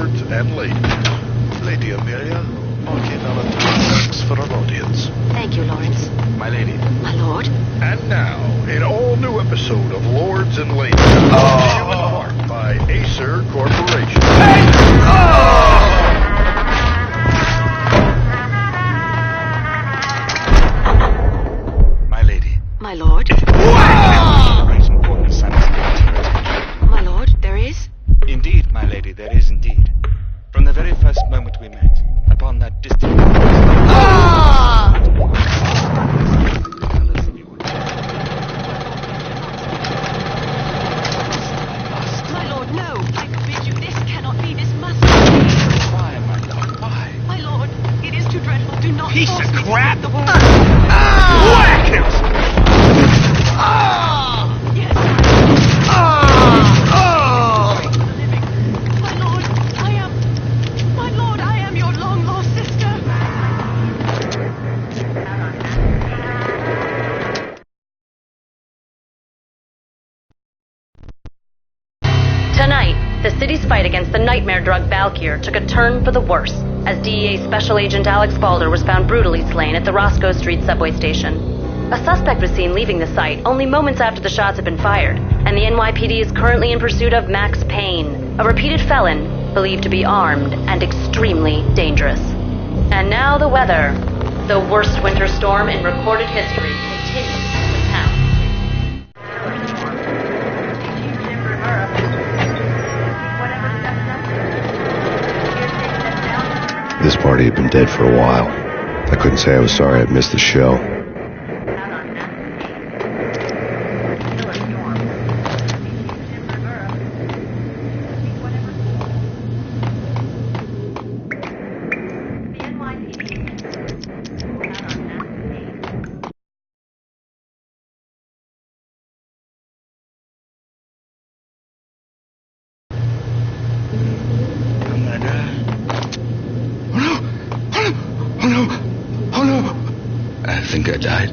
lords and ladies. Lady Amelia, walk in on a thanks for our audience. Thank you, Lawrence. My lady. My lord. And now, an all-new episode of Lords and Ladies, brought to you in part by Acer Corporation. My lady. My lord. My lord, there is? Indeed, my lady, there is indeed. From the very first moment we met, upon that distant... My lord, no! I forbid you. This cannot be. This must Why, my lord, why? My lord, it is too dreadful. Do not Piece force of me to crap! speak the word. Whack him! Yes. My lord, I am your long-lost sister. Tonight, the city's fight against the nightmare drug Valkyr took a turn for the worse, as DEA Special Agent Alex Balder was found brutally slain at the Roscoe Street subway station. A suspect was seen leaving the site only moments after the shots had been fired, and the NYPD is currently in pursuit of Max Payne, a repeated felon believed to be armed and extremely dangerous. And now the weather. The worst winter storm in recorded history continues to pound. This party had been dead for a while. I couldn't say I was sorry I'd missed the show. I think I died.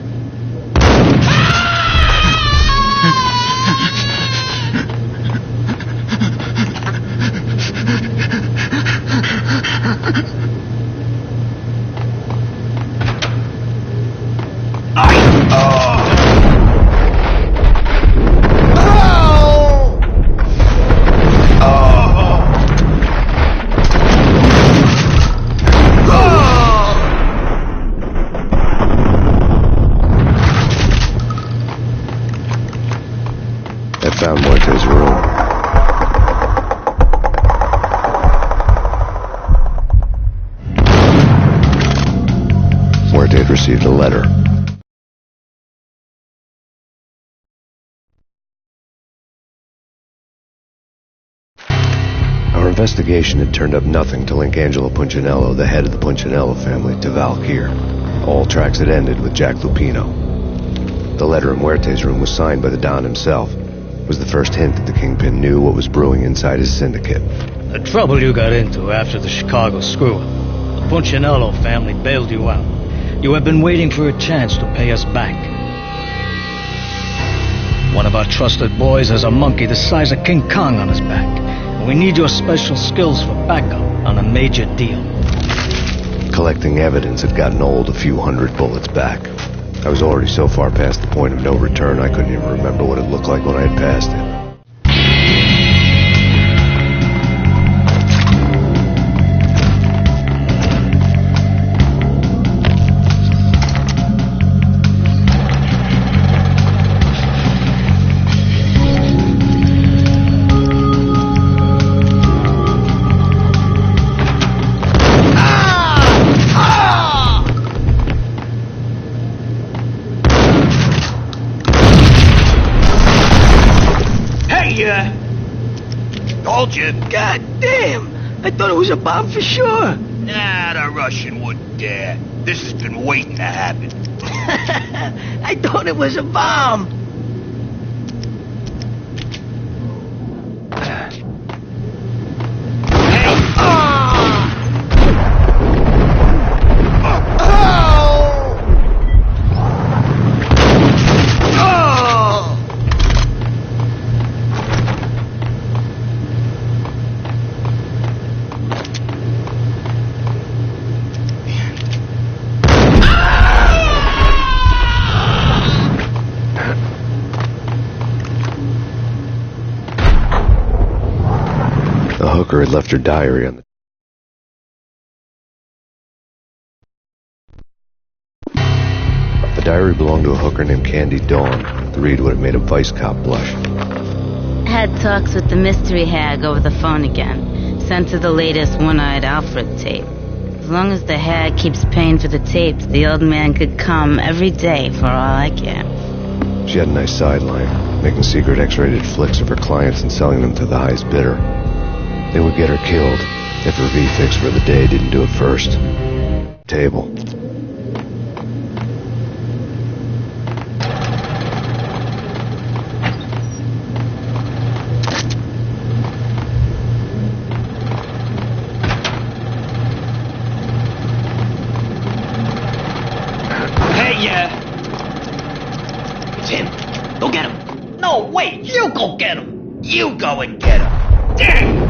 I found Muerte's room. Muerte had received a letter. Our investigation had turned up nothing to link Angelo Punchinello, the head of the Punchinello family, to Valkyr. All tracks had ended with Jack Lupino. The letter in Muerte's room was signed by the Don himself. It was the first hint that the Kingpin knew what was brewing inside his syndicate. The trouble you got into after the Chicago screw-up. The Punchinello family bailed you out. You have been waiting for a chance to pay us back. One of our trusted boys has a monkey the size of King Kong on his back. And we need your special skills for backup on a major deal. Collecting evidence had gotten old a few hundred bullets back. I was already so far past the point of no return I couldn't even remember what it looked like when I had passed it. Told you. God damn! I thought it was a bomb for sure. Nah, the Russian wouldn't dare. This has been waiting to happen. I thought it was a bomb. hooker had left her diary on the diary belonged to a hooker named Candy Dawn. The read would have made a vice cop blush. Had talks with the mystery hag over the phone again. Sent her the latest One-Eyed Alfred tape. As long as the hag keeps paying for the tapes, the old man could come every day for all I care. She had a nice sideline, making secret X-rated flicks of her clients and selling them to the highest bidder. They would get her killed if her V-fix for the day didn't do it first. Table. It's him. Go get him. No, wait. You go get him. You go and get him. Damn.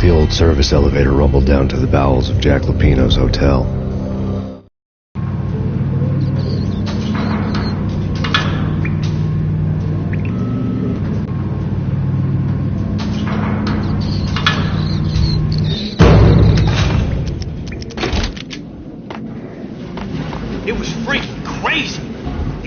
The old service elevator rumbled down to the bowels of Jack Lupino's hotel. It was freaking crazy.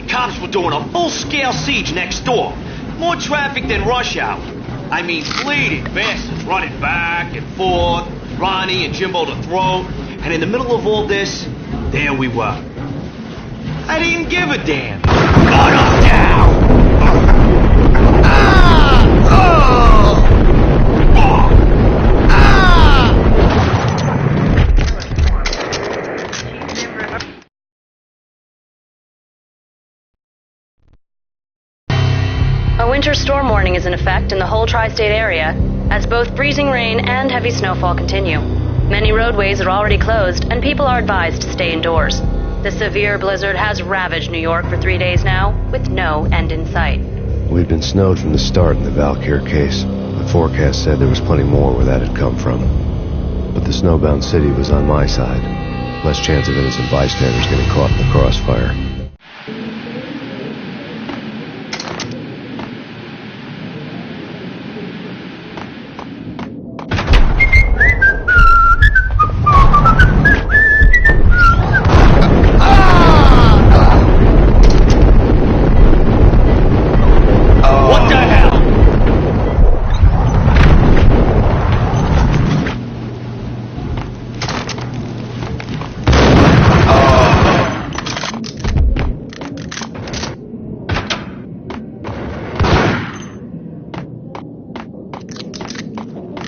The cops were doing a full-scale siege next door. More traffic than rush hour. I mean, bleeding bastards running back and forth, Ronnie and Jimbo to throw, and in the middle of all this, there we were. I didn't give a damn. Gun him down! A winter storm warning is in effect in the whole tri-state area, as both freezing rain and heavy snowfall continue. Many roadways are already closed, and people are advised to stay indoors. The severe blizzard has ravaged New York for 3 days now, with no end in sight. We'd been snowed from the start in the Valkyr case. The forecast said there was plenty more where that had come from. But the snowbound city was on my side. Less chance of innocent bystanders getting caught in the crossfire.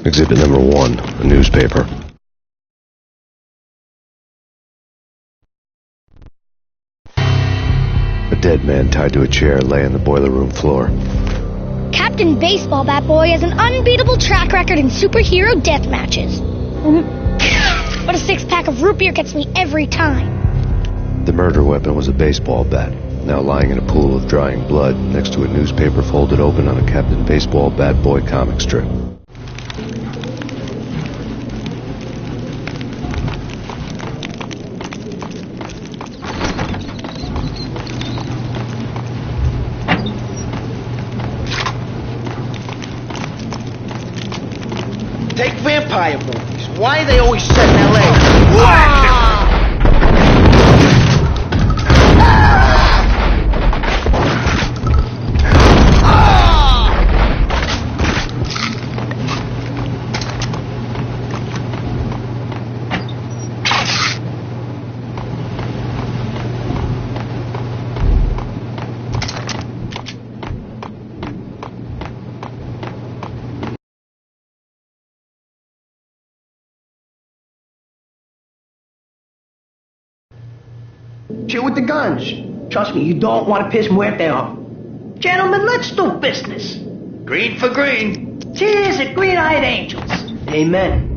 Exhibit number 1, a newspaper. A dead man tied to a chair lay on the boiler room floor. Captain Baseball Bat Boy has an unbeatable track record in superhero death matches. But a 6-pack of root beer gets me every time. The murder weapon was a baseball bat, now lying in a pool of drying blood next to a newspaper folded open on a Captain Baseball Bat Boy comic strip. Take vampire movies. Why are they always set in L.A.? Chill with the guns. Trust me, you don't want to piss Muerte off. Gentlemen, let's do business. Green for green. Cheers at green-eyed angels. Amen.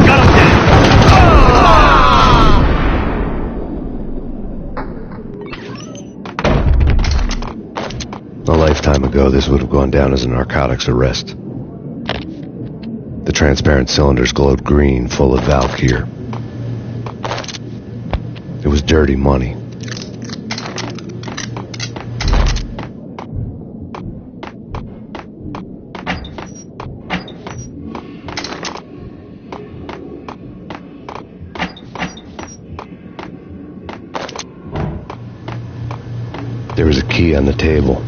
Got him dead. A lifetime ago, this would have gone down as a narcotics arrest. The transparent cylinders glowed green, full of Valkyr. It was dirty money. There was a key on the table.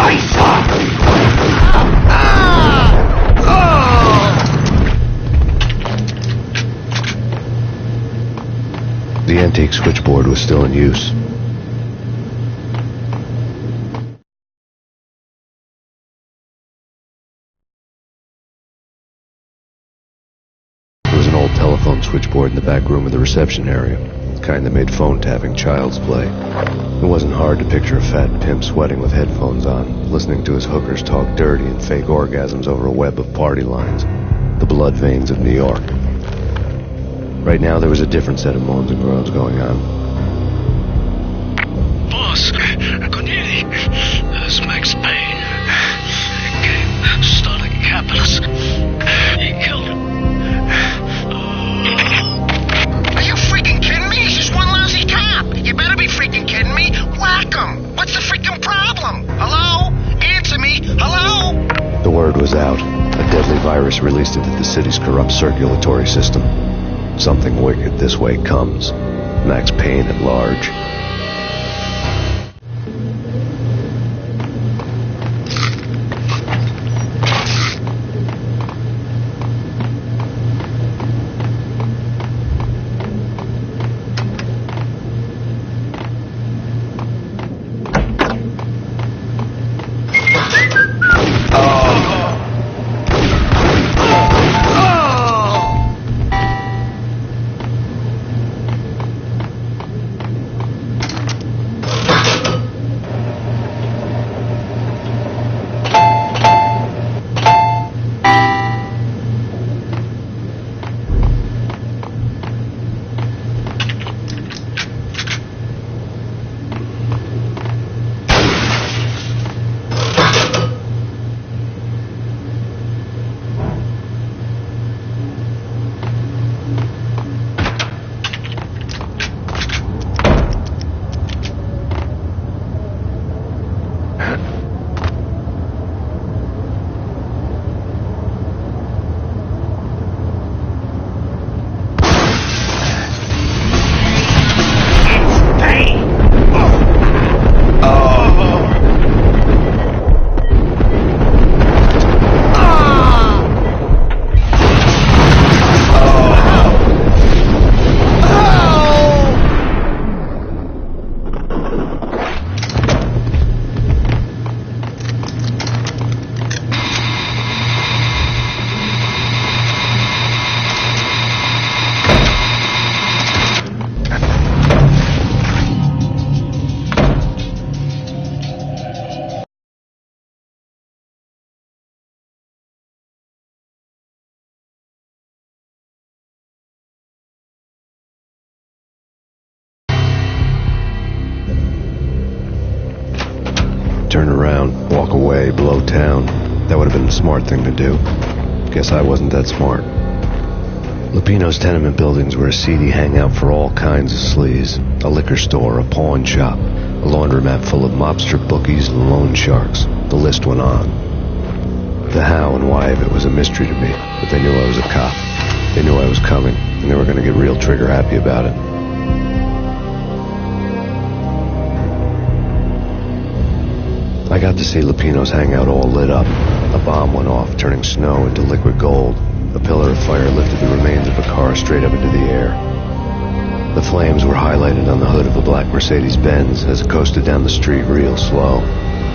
Do something! The antique switchboard was still in use. There was an old telephone switchboard in the back room of the reception area, the kind that made phone tapping child's play. It wasn't hard to picture a fat pimp sweating with headphones on, listening to his hookers talk dirty and fake orgasms over a web of party lines, the blood veins of New York. Right now, there was a different set of moans and groans going on. Boss, Cornelia, it's Max Payne. Came, started capitalist. He killed him. Are you freaking kidding me? He's just one lousy cop. You better be freaking kidding me. Whack him. What's the freaking problem? Hello? Answer me. Hello? The word was out. A deadly virus released into the city's corrupt circulatory system. Something wicked this way comes. Max Payne at large. turn around, walk away, blow town. That would have been the smart thing to do. Guess I wasn't that smart. Lupino's tenement buildings were a seedy hangout for all kinds of sleaze. A liquor store, a pawn shop, a laundromat full of mobster bookies and loan sharks. The list went on. The how and why of it was a mystery to me, but they knew I was a cop. They knew I was coming, and they were going to get real trigger happy about it. I got to see Lupino's hangout all lit up. A bomb went off, turning snow into liquid gold. A pillar of fire lifted the remains of a car straight up into the air. The flames were highlighted on the hood of a black Mercedes-Benz as it coasted down the street real slow,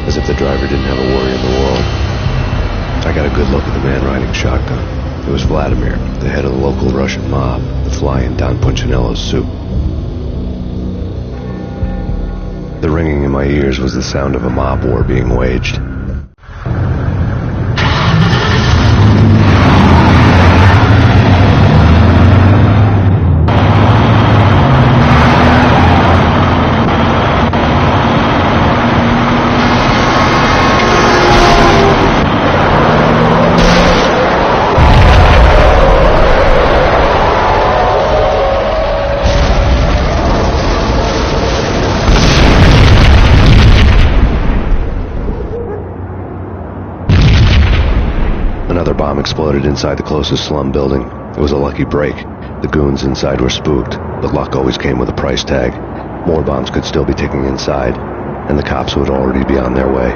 as if the driver didn't have a worry in the world. I got a good look at the man riding shotgun. It was Vladimir, the head of the local Russian mob, the fly in Don Punchinello's soup. The ringing in my ears was the sound of a mob war being waged. Another bomb exploded inside the closest slum building. It was a lucky break. The goons inside were spooked, but luck always came with a price tag. More bombs could still be ticking inside, and the cops would already be on their way.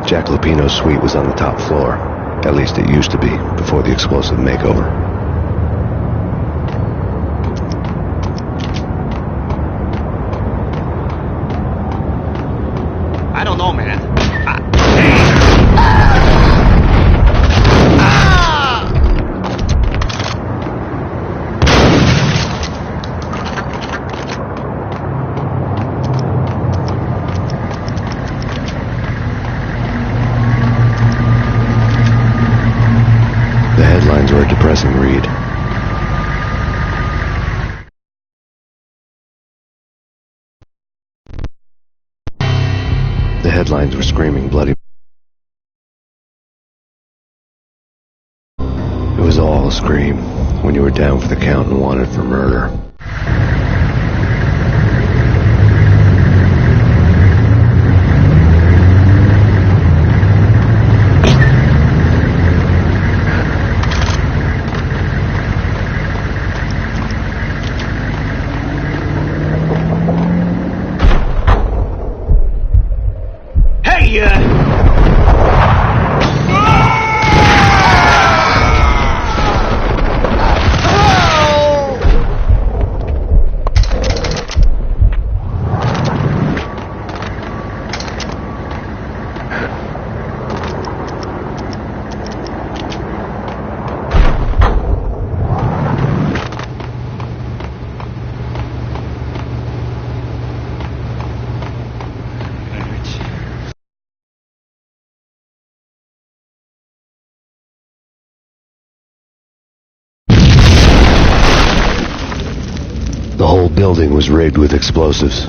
Jack Lupino's suite was on the top floor. At least it used to be, before the explosive makeover. I don't know, man. The headlines were a depressing read. The headlines were screaming bloody. It was all a scream when you were down for the count and wanted for murder. The whole building was rigged with explosives.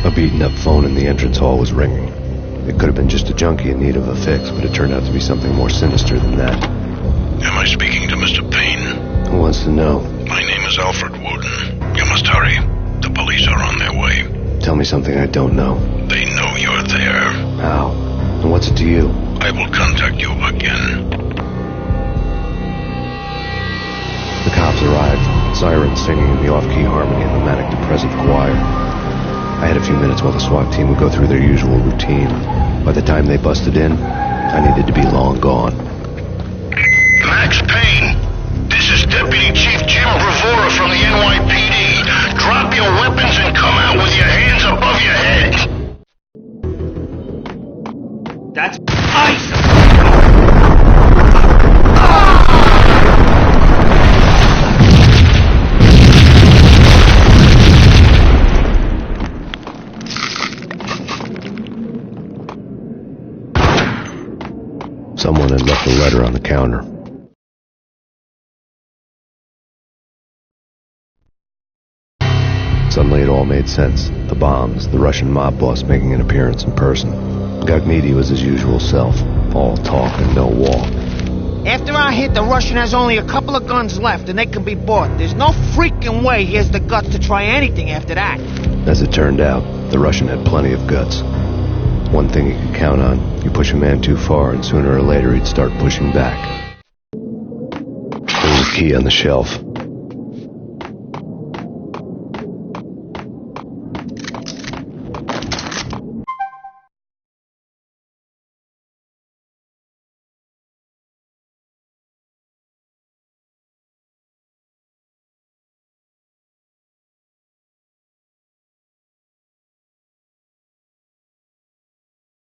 A beaten-up phone in the entrance hall was ringing. It could have been just a junkie in need of a fix, but it turned out to be something more sinister than that. Am I speaking to Mr. Payne? Who wants to to know? My name is Alfred Wooden. You must hurry. The police are on their way. Tell me something I don't know. They know you're there. How? And what's it to you? I will contact you again. The cops arrived, sirens singing in the off-key harmony and the manic-depressive choir. I had a few minutes while the SWAT team would go through their usual routine. By the time they busted in, I needed to be long gone. Max Payne, this is Deputy Chief Jim Bravura from the NYPD. Drop your weapons and come out with your hands above your head. That's ice! Someone had left a letter on the counter. Suddenly it all made sense. The bombs, the Russian mob boss making an appearance in person. Gognitti was his usual self, all talk and no walk. After our hit, the Russian has only a couple of guns left, and they can be bought. There's no freaking way he has the guts to try anything after that. As it turned out, the Russian had plenty of guts. One thing you could count on, you push a man too far and sooner or later he'd start pushing back. There was a key on the shelf.